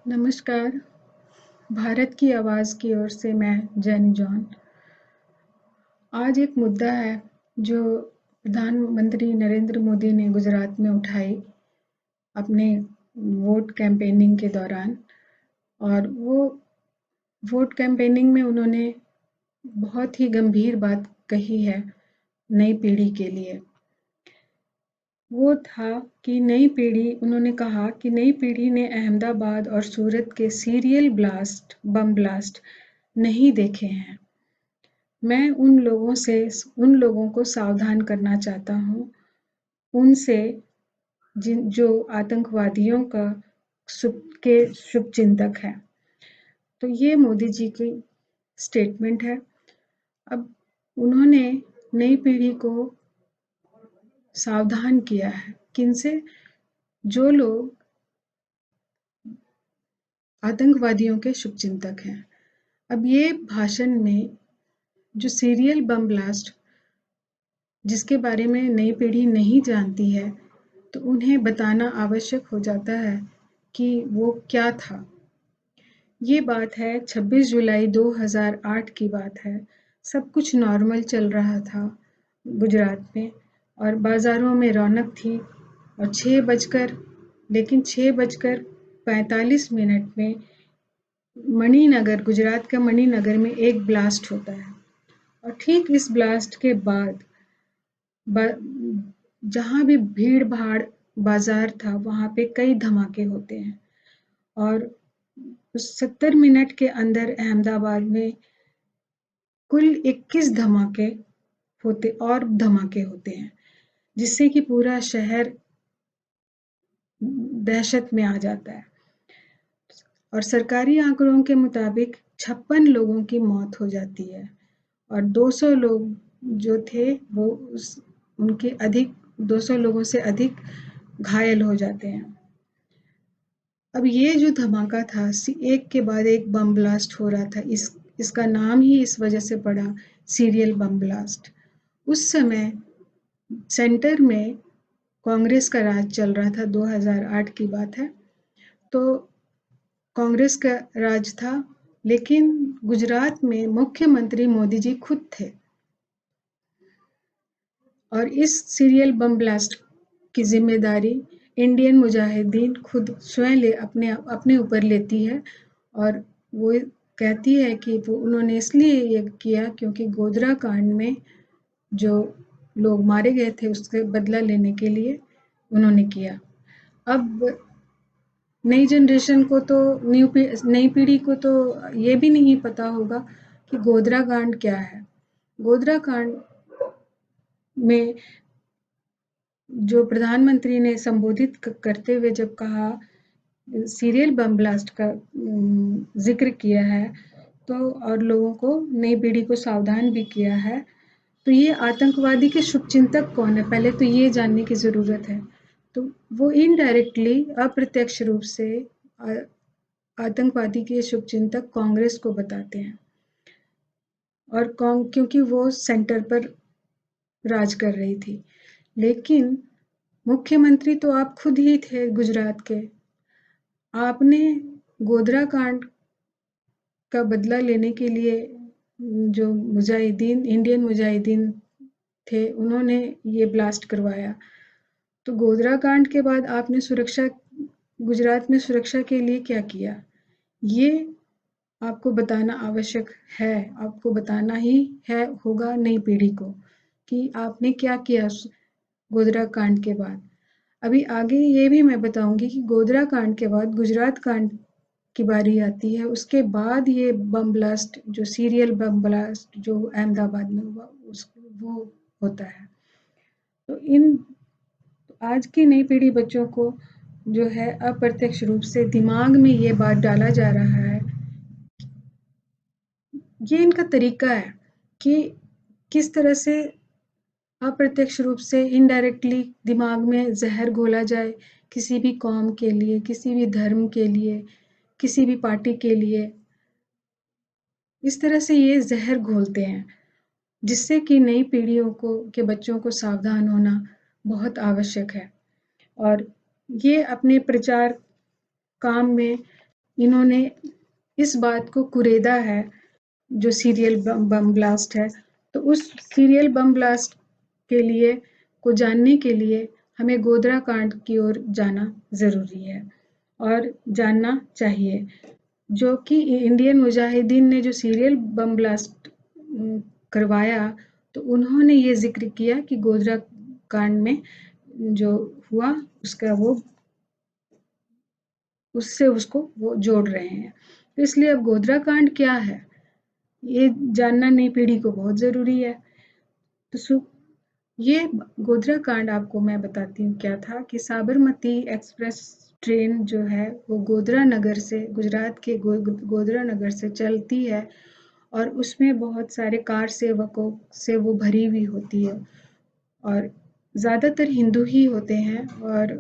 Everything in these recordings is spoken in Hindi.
नमस्कार, भारत की आवाज़ की ओर से मैं जैनी जॉन। आज एक मुद्दा है जो प्रधानमंत्री नरेंद्र मोदी ने गुजरात में उठाई अपने वोट कैंपेनिंग के दौरान। और वो वोट कैंपेनिंग में उन्होंने बहुत ही गंभीर बात कही है नई पीढ़ी के लिए। वो था कि उन्होंने कहा कि नई पीढ़ी ने अहमदाबाद और सूरत के सीरियल बम ब्लास्ट नहीं देखे हैं। मैं उन लोगों को सावधान करना चाहता हूँ, उनसे जो आतंकवादियों का शुभचिंतक है। तो ये मोदी जी की स्टेटमेंट है। अब उन्होंने नई पीढ़ी को सावधान किया है। किनसे? जो लोग आतंकवादियों के शुभचिंतक हैं। अब ये भाषण में जो सीरियल बम ब्लास्ट जिसके बारे में नई पीढ़ी नहीं जानती है, तो उन्हें बताना आवश्यक हो जाता है कि वो क्या था। ये बात है 26 जुलाई 2008 की बात है। सब कुछ नॉर्मल चल रहा था गुजरात में और बाज़ारों में रौनक थी और 6:45 में गुजरात का मणिनगर में एक ब्लास्ट होता है। और ठीक इस ब्लास्ट के बाद जहाँ भी भीड़-भाड़ बाज़ार था, वहाँ पे कई धमाके होते हैं और उस 70 मिनट के अंदर अहमदाबाद में कुल 21 धमाके होते हैं, जिससे कि पूरा शहर दहशत में आ जाता है। और सरकारी आंकड़ों के मुताबिक 56 लोगों की मौत हो जाती है और 200 लोग जो थे वो उनके अधिक 200 लोगों से अधिक घायल हो जाते हैं। अब ये जो धमाका था, एक के बाद एक बम ब्लास्ट हो रहा था। इसका नाम ही इस वजह से पड़ा सीरियल बम ब्लास्ट। उस समय सेंटर में कांग्रेस का राज चल रहा था, 2008 की बात है। तो कांग्रेस का राज था, लेकिन गुजरात में मुख्यमंत्री मोदी जी खुद थे और इस सीरियल बम ब्लास्ट की जिम्मेदारी इंडियन मुजाहिदीन खुद स्वयं अपने ऊपर लेती है। और वो कहती है कि वो उन्होंने इसलिए ये किया क्योंकि गोधरा कांड में जो लोग मारे गए थे उससे बदला लेने के लिए उन्होंने किया। अब नई जनरेशन को तो नई पीढ़ी को तो ये भी नहीं पता होगा कि गोधरा कांड क्या है। गोधरा कांड में जो प्रधानमंत्री ने संबोधित करते हुए जब कहा सीरियल बम ब्लास्ट का जिक्र किया है, तो और लोगों को नई पीढ़ी को सावधान भी किया है। तो ये आतंकवादी के शुभचिंतक कौन है, पहले तो ये जानने की ज़रूरत है। तो वो इनडायरेक्टली अप्रत्यक्ष रूप से आतंकवादी के शुभचिंतक कांग्रेस को बताते हैं और क्योंकि वो सेंटर पर राज कर रही थी। लेकिन मुख्यमंत्री तो आप खुद ही थे गुजरात के। आपने गोधरा कांड का बदला लेने के लिए जो इंडियन मुजाहिदीन थे, उन्होंने ये ब्लास्ट करवाया। तो गोधरा कांड के बाद आपने गुजरात में सुरक्षा के लिए क्या किया? ये आपको बताना आवश्यक है। आपको बताना ही होगा नई पीढ़ी को कि आपने क्या किया गोधरा कांड के बाद। अभी आगे ये भी मैं बताऊंगी कि गोधरा कांड के बाद गुजरात कांड की बारी आती है। उसके बाद ये बम ब्लास्ट जो सीरियल बम ब्लास्ट जो अहमदाबाद में हुआ वो होता है। तो आज की नई पीढ़ी बच्चों को जो है अप्रत्यक्ष रूप से दिमाग में ये बात डाला जा रहा है। ये इनका तरीका है कि किस तरह से अप्रत्यक्ष रूप से इनडायरेक्टली दिमाग में जहर घोला जाए किसी भी कौम के लिए, किसी भी धर्म के लिए, किसी भी पार्टी के लिए। इस तरह से ये जहर घोलते हैं, जिससे कि नई पीढ़ियों के बच्चों को सावधान होना बहुत आवश्यक है। और ये अपने प्रचार काम में इन्होंने इस बात को कुरेदा है, जो सीरियल बम ब्लास्ट है। तो उस सीरियल बम ब्लास्ट के लिए को जानने के लिए हमें गोधरा कांड की ओर जाना ज़रूरी है और जानना चाहिए, जो कि इंडियन मुजाहिदीन ने जो सीरियल बम ब्लास्ट करवाया, तो उन्होंने ये ज़िक्र किया कि गोधरा कांड में जो हुआ उसका उससे उसको वो जोड़ रहे हैं। तो इसलिए अब गोधरा कांड क्या है, ये जानना नई पीढ़ी को बहुत ज़रूरी है। तो ये गोधरा कांड आपको मैं बताती हूँ क्या था कि साबरमती एक्सप्रेस ट्रेन जो है वो गोधरा नगर से, गुजरात के गोधरा नगर से चलती है और उसमें बहुत सारे कार सेवकों से वो भरी हुई होती है और ज़्यादातर हिंदू ही होते हैं और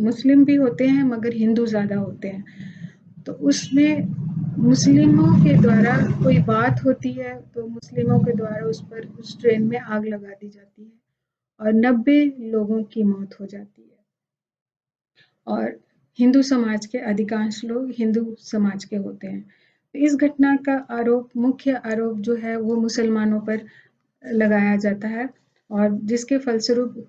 मुस्लिम भी होते हैं, मगर हिंदू ज़्यादा होते हैं। तो उसमें मुस्लिमों के द्वारा कोई बात होती है तो मुस्लिमों के द्वारा उस ट्रेन में आग लगा दी जाती है और 90 लोगों की मौत हो जाती है। और हिंदू समाज के अधिकांश लोग हिंदू समाज के होते हैं। तो इस घटना का मुख्य आरोप जो है वो मुसलमानों पर लगाया जाता है और जिसके फलस्वरूप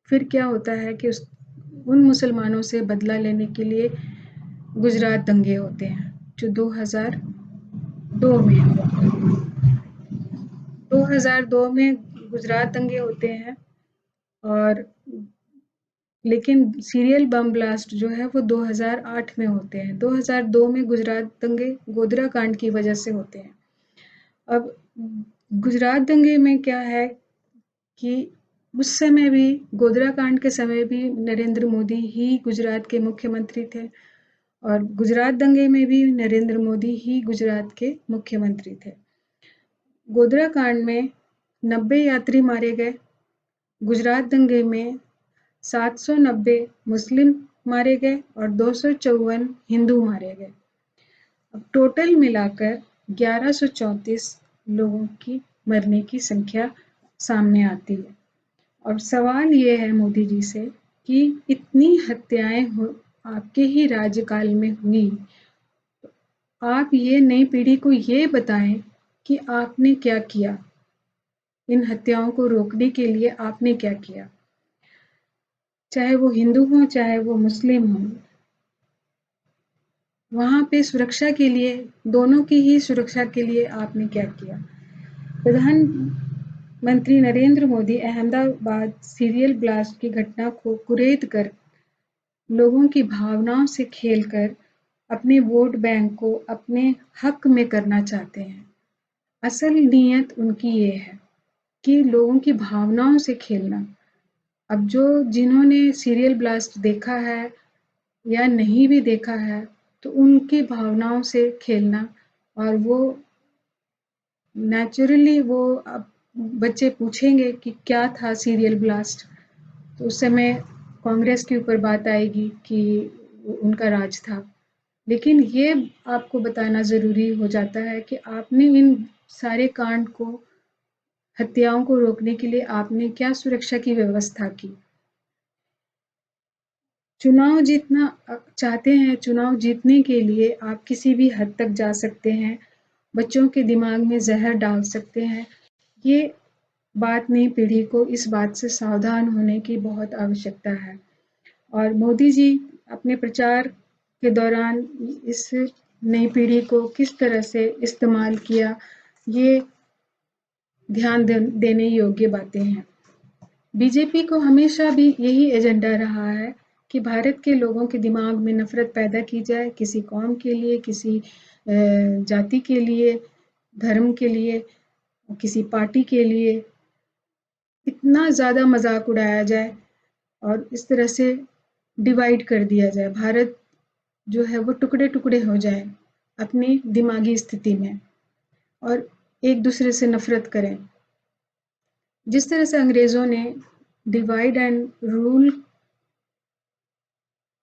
फिर क्या होता है कि उन मुसलमानों से बदला लेने के लिए गुजरात दंगे होते हैं, जो 2002 में 2002 में गुजरात दंगे होते हैं। और लेकिन सीरियल बम ब्लास्ट जो है वो 2008 में होते हैं। 2002 में गुजरात दंगे गोधरा कांड की वजह से होते हैं। अब गुजरात दंगे में क्या है कि उस समय भी, गोधरा कांड के समय भी नरेंद्र मोदी ही गुजरात के मुख्यमंत्री थे और गुजरात दंगे में भी नरेंद्र मोदी ही गुजरात के मुख्यमंत्री थे। गोधरा कांड में 90 यात्री मारे गए, गुजरात दंगे में 790 मुस्लिम मारे गए और 254 हिंदू मारे गए। अब टोटल मिलाकर 1134 लोगों की मरने की संख्या सामने आती है। और सवाल ये है मोदी जी से कि इतनी हत्याएं आपके ही राज्यकाल में हुई, आप ये नई पीढ़ी को ये बताएं कि आपने क्या किया, इन हत्याओं को रोकने के लिए आपने क्या किया, चाहे वो हिंदू हो चाहे वो मुस्लिम हो। वहां पे सुरक्षा के लिए, दोनों की ही सुरक्षा के लिए आपने क्या किया। प्रधानमंत्री नरेंद्र मोदी अहमदाबाद सीरियल ब्लास्ट की घटना को कुरेद कर, लोगों की भावनाओं से खेलकर अपने वोट बैंक को अपने हक में करना चाहते हैं। असल नीयत उनकी ये है कि लोगों की भावनाओं से खेलना। अब जिन्होंने सीरियल ब्लास्ट देखा है या नहीं भी देखा है, तो उनकी भावनाओं से खेलना। और वो नेचुरली वो अब बच्चे पूछेंगे कि क्या था सीरियल ब्लास्ट, तो उस समय कांग्रेस के ऊपर बात आएगी कि उनका राज था। लेकिन ये आपको बताना ज़रूरी हो जाता है कि आपने इन सारे कांड को, हत्याओं को रोकने के लिए आपने क्या सुरक्षा की व्यवस्था की। चुनाव जीतना चाहते हैं, चुनाव जीतने के लिए आप किसी भी हद तक जा सकते हैं, बच्चों के दिमाग में जहर डाल सकते हैं। ये बात नई पीढ़ी को इस बात से सावधान होने की बहुत आवश्यकता है। और मोदी जी अपने प्रचार के दौरान इस नई पीढ़ी को किस तरह से इस्तेमाल किया, ये ध्यान देने योग्य बातें हैं। बीजेपी को हमेशा भी यही एजेंडा रहा है कि भारत के लोगों के दिमाग में नफरत पैदा की जाए, किसी कौम के लिए, किसी जाति के लिए, धर्म के लिए, किसी पार्टी के लिए इतना ज़्यादा मजाक उड़ाया जाए और इस तरह से डिवाइड कर दिया जाए। भारत जो है वो टुकड़े टुकड़े हो जाए अपनी दिमागी स्थिति में और एक दूसरे से नफरत करें। जिस तरह से अंग्रेजों ने डिवाइड एंड रूल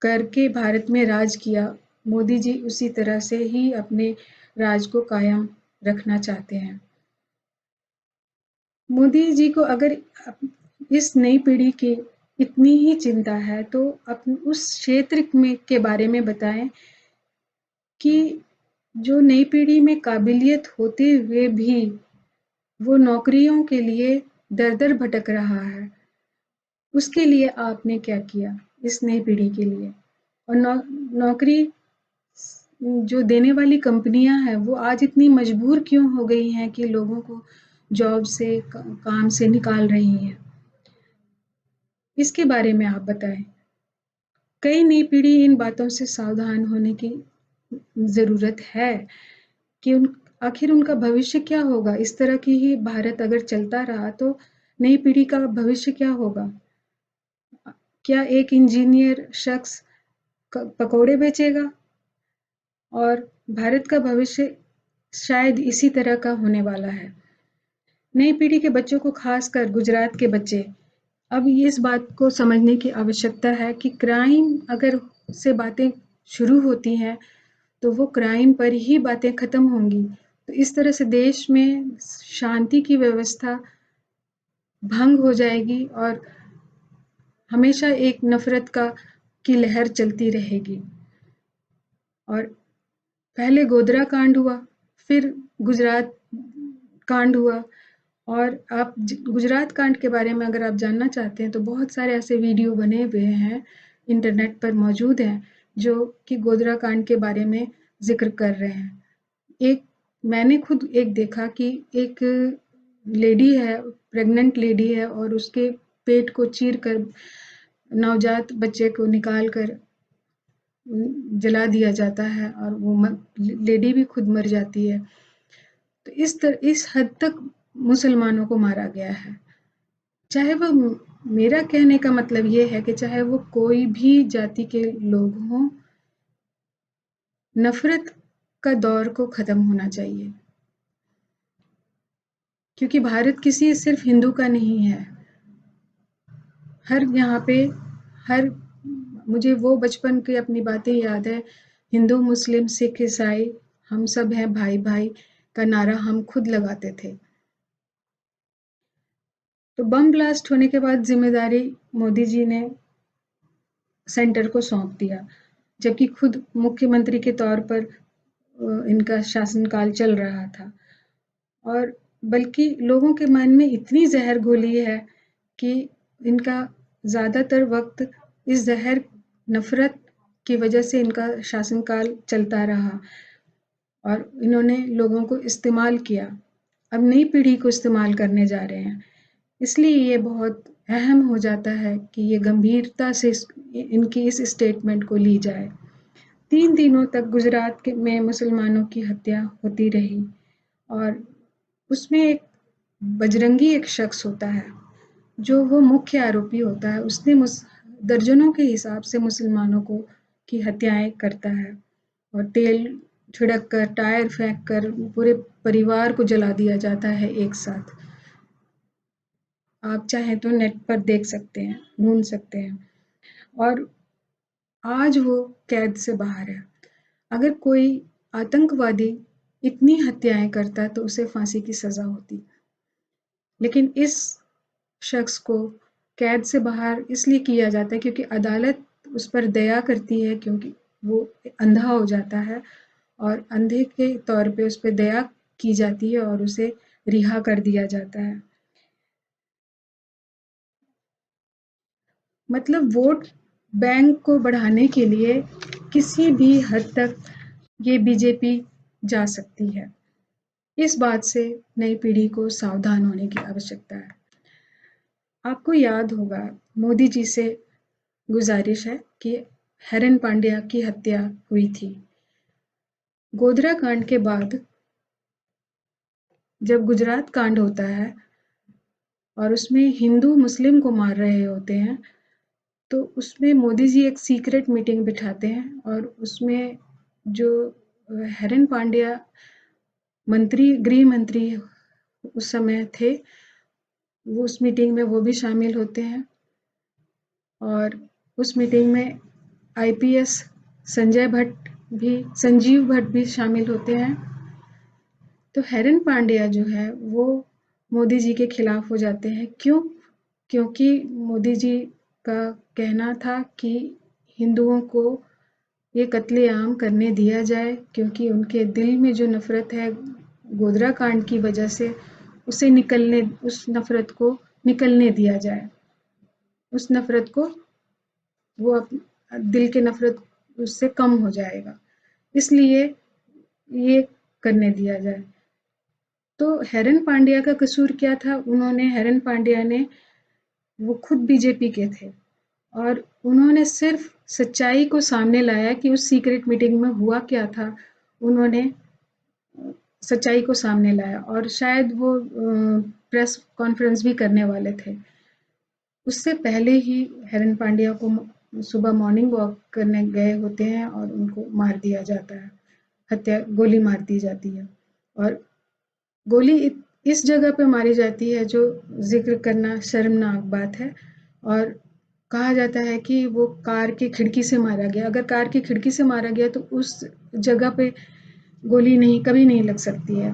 करके भारत में राज किया, मोदी जी उसी तरह से ही अपने राज को कायम रखना चाहते हैं। मोदी जी को अगर इस नई पीढ़ी की इतनी ही चिंता है तो अपने उस क्षेत्र में के बारे में बताएं कि जो नई पीढ़ी में काबिलियत होते हुए भी वो नौकरियों के लिए दर-दर भटक रहा है, उसके लिए आपने क्या किया इस नई पीढ़ी के लिए? और नौकरी जो देने वाली कंपनियां हैं वो आज इतनी मजबूर क्यों हो गई हैं कि लोगों को जॉब से काम से निकाल रही हैं? इसके बारे में आप बताएं। कई नई पीढ़ी इन बातों से सावधान होने की ज़रूरत है कि आखिर उनका भविष्य क्या होगा? इस तरह की ही भारत अगर चलता रहा तो नई पीढ़ी का भविष्य क्या होगा? क्या एक इंजीनियर शख्स पकोड़े बेचेगा? और भारत का भविष्य शायद इसी तरह का होने वाला है। नई पीढ़ी के बच्चों को खासकर गुजरात के बच्चे अब इस बात को समझने की आवश्यकता है कि क्राइम अगर से बातें शुरू होती हैं तो वो क्राइम पर ही बातें खत्म होंगी। तो इस तरह से देश में शांति की व्यवस्था भंग हो जाएगी और हमेशा एक नफरत की लहर चलती रहेगी। और पहले गोधरा कांड हुआ, फिर गुजरात कांड हुआ। और आप गुजरात कांड के बारे में अगर आप जानना चाहते हैं तो बहुत सारे ऐसे वीडियो बने हुए हैं, इंटरनेट पर मौजूद हैं, जो कि गोधरा कांड के बारे में ज़िक्र कर रहे हैं। मैंने खुद देखा कि एक लेडी है, प्रेग्नेंट लेडी है और उसके पेट को चीर कर नवजात बच्चे को निकाल कर जला दिया जाता है और वो लेडी भी खुद मर जाती है। तो इस हद तक मुसलमानों को मारा गया है। चाहे वो मेरा कहने का मतलब ये है कि चाहे वो कोई भी जाति के लोग हों, नफरत का दौर को खत्म होना चाहिए। क्योंकि भारत किसी सिर्फ हिंदू का नहीं है। हर यहाँ पे हर मुझे वो बचपन की अपनी बातें याद है, हिंदू मुस्लिम सिख ईसाई हम सब हैं भाई भाई का नारा हम खुद लगाते थे। तो बम ब्लास्ट होने के बाद जिम्मेदारी मोदी जी ने सेंटर को सौंप दिया, जबकि खुद मुख्यमंत्री के तौर पर इनका शासनकाल चल रहा था। और बल्कि लोगों के मन में इतनी जहर घोली है कि इनका ज़्यादातर वक्त इस जहर नफरत की वजह से इनका शासनकाल चलता रहा और इन्होंने लोगों को इस्तेमाल किया। अब नई पीढ़ी को इस्तेमाल करने जा रहे हैं। इसलिए ये बहुत अहम हो जाता है कि ये गंभीरता से इनकी इस स्टेटमेंट को ली जाए। 3 दिनों तक गुजरात में मुसलमानों की हत्या होती रही और उसमें एक बजरंगी एक शख्स होता है, जो वो मुख्य आरोपी होता है। उसने दर्जनों के हिसाब से मुसलमानों की हत्याएं करता है और तेल छिड़क कर, टायर फेंक कर पूरे परिवार को जला दिया जाता है एक साथ। आप चाहें तो नेट पर देख सकते हैं, ढूंढ सकते हैं। और आज वो कैद से बाहर है। अगर कोई आतंकवादी इतनी हत्याएं करता तो उसे फांसी की सजा होती, लेकिन इस शख्स को कैद से बाहर इसलिए किया जाता है क्योंकि अदालत उस पर दया करती है, क्योंकि वो अंधा हो जाता है और अंधे के तौर पे उस पर दया की जाती है और उसे रिहा कर दिया जाता है। मतलब वोट बैंक को बढ़ाने के लिए किसी भी हद तक ये बीजेपी जा सकती है। इस बात से नई पीढ़ी को सावधान होने की आवश्यकता है। आपको याद होगा, मोदी जी से गुजारिश है कि हेरन पांड्या की हत्या हुई थी। गोधरा कांड के बाद जब गुजरात कांड होता है और उसमें हिंदू मुस्लिम को मार रहे होते हैं, तो उसमें मोदी जी एक सीक्रेट मीटिंग बिठाते हैं और उसमें जो हेरन पांड्या गृह मंत्री उस समय थे, वो उस मीटिंग में वो भी शामिल होते हैं। और उस मीटिंग में आईपीएस संजीव भट्ट भी शामिल होते हैं। तो हेरन पांड्या जो है वो मोदी जी के खिलाफ हो जाते हैं। क्यों? क्योंकि मोदी जी का कहना था कि हिंदुओं को ये कत्लेआम करने दिया जाए, क्योंकि उनके दिल में जो नफ़रत है गोधरा कांड की वजह से उस नफ़रत को निकलने दिया जाए। उस नफ़रत को वो दिल के नफ़रत उससे कम हो जाएगा, इसलिए ये करने दिया जाए। तो हेरन पांड्या का कसूर क्या था? हेरन पांड्या ने वो खुद बीजेपी के थे और उन्होंने सिर्फ सच्चाई को सामने लाया कि उस सीक्रेट मीटिंग में हुआ क्या था। उन्होंने सच्चाई को सामने लाया और शायद वो प्रेस कॉन्फ्रेंस भी करने वाले थे। उससे पहले ही हेरन पांड्या को सुबह मॉर्निंग वॉक करने गए होते हैं और उनको मार दिया जाता है, गोली मार दी जाती है। और गोली इस जगह पे मारी जाती है जो जिक्र करना शर्मनाक बात है, और कहा जाता है कि वो कार की खिड़की से मारा गया। अगर कार की खिड़की से मारा गया तो उस जगह पे गोली कभी नहीं लग सकती है।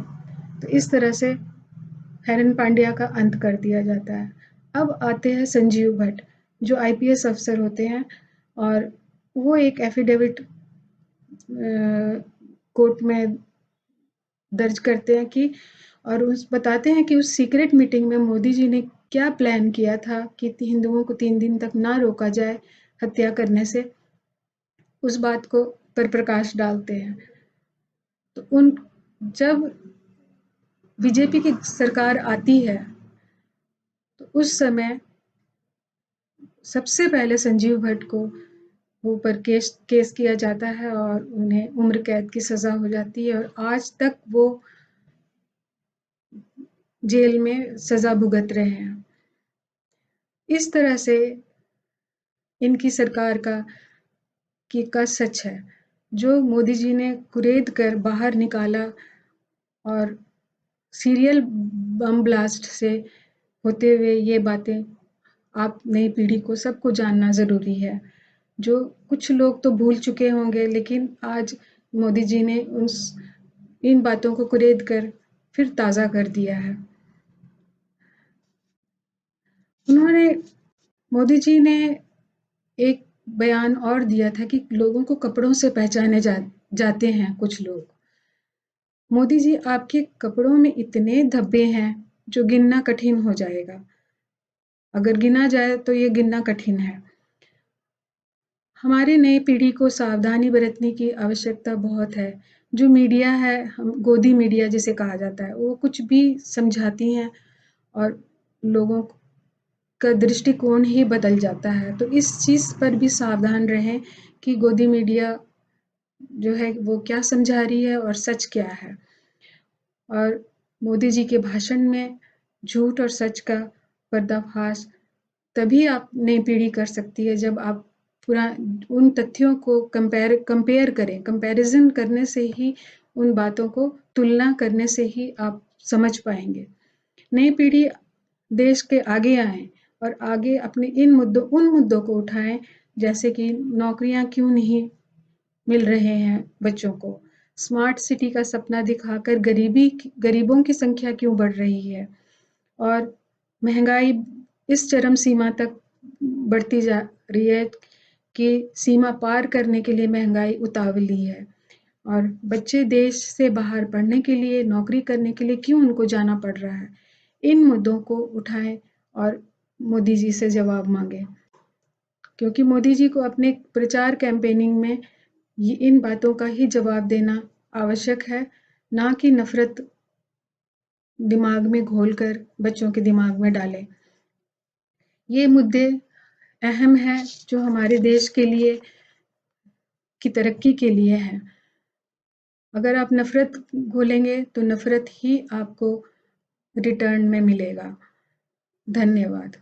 तो इस तरह से हेरन पांड्या का अंत कर दिया जाता है। अब आते हैं संजीव भट्ट, जो आईपीएस अफसर होते हैं, और वो एक एफिडेविट कोर्ट में दर्ज करते हैं कि और बताते हैं कि उस सीक्रेट मीटिंग में मोदी जी ने क्या प्लान किया था कि हिंदुओं को 3 दिन तक ना रोका जाए हत्या करने से, उस बात को पर प्रकाश डालते हैं। तो जब बीजेपी की सरकार आती है तो उस समय सबसे पहले संजीव भट्ट को ऊपर केस किया जाता है और उन्हें उम्र कैद की सजा हो जाती है और आज तक वो जेल में सजा भुगत रहे हैं। इस तरह से इनकी सरकार का सच है, जो मोदी जी ने कुरेद कर बाहर निकाला। और सीरियल बम ब्लास्ट से होते हुए ये बातें आप नई पीढ़ी को सबको जानना ज़रूरी है। जो कुछ लोग तो भूल चुके होंगे, लेकिन आज मोदी जी ने इन बातों को कुरेद कर फिर ताज़ा कर दिया है। मोदी जी ने एक बयान और दिया था कि लोगों को कपड़ों से पहचाने जाते हैं कुछ लोग। मोदी जी, आपके कपड़ों में इतने धब्बे हैं जो गिनना कठिन हो जाएगा। अगर गिना जाए तो ये गिनना कठिन है। हमारी नई पीढ़ी को सावधानी बरतने की आवश्यकता बहुत है। जो मीडिया है, गोदी मीडिया जिसे कहा जाता है, वो कुछ भी समझाती हैं और लोगों का दृष्टिकोण ही बदल जाता है। तो इस चीज़ पर भी सावधान रहें कि गोदी मीडिया जो है वो क्या समझा रही है और सच क्या है। और मोदी जी के भाषण में झूठ और सच का पर्दाफाश तभी आप नई पीढ़ी कर सकती है जब आप उन तथ्यों को कंपेयर करें। कंपैरिजन करने से ही, उन बातों को तुलना करने से ही आप समझ पाएंगे। नई पीढ़ी देश के आगे आए और आगे अपने उन मुद्दों को उठाएं, जैसे कि नौकरियां क्यों नहीं मिल रहे हैं बच्चों को, स्मार्ट सिटी का सपना दिखाकर गरीबों की संख्या क्यों बढ़ रही है, और महंगाई इस चरम सीमा तक बढ़ती जा रही है कि सीमा पार करने के लिए महंगाई उतावली है, और बच्चे देश से बाहर पढ़ने के लिए, नौकरी करने के लिए क्यों उनको जाना पड़ रहा है। इन मुद्दों को उठाएं और मोदी जी से जवाब मांगे, क्योंकि मोदी जी को अपने प्रचार कैंपेनिंग में इन बातों का ही जवाब देना आवश्यक है, ना कि नफरत दिमाग में घोलकर बच्चों के दिमाग में डालें। ये मुद्दे अहम हैं जो हमारे देश के लिए की तरक्की के लिए हैं। अगर आप नफरत घोलेंगे तो नफरत ही आपको रिटर्न में मिलेगा। धन्यवाद।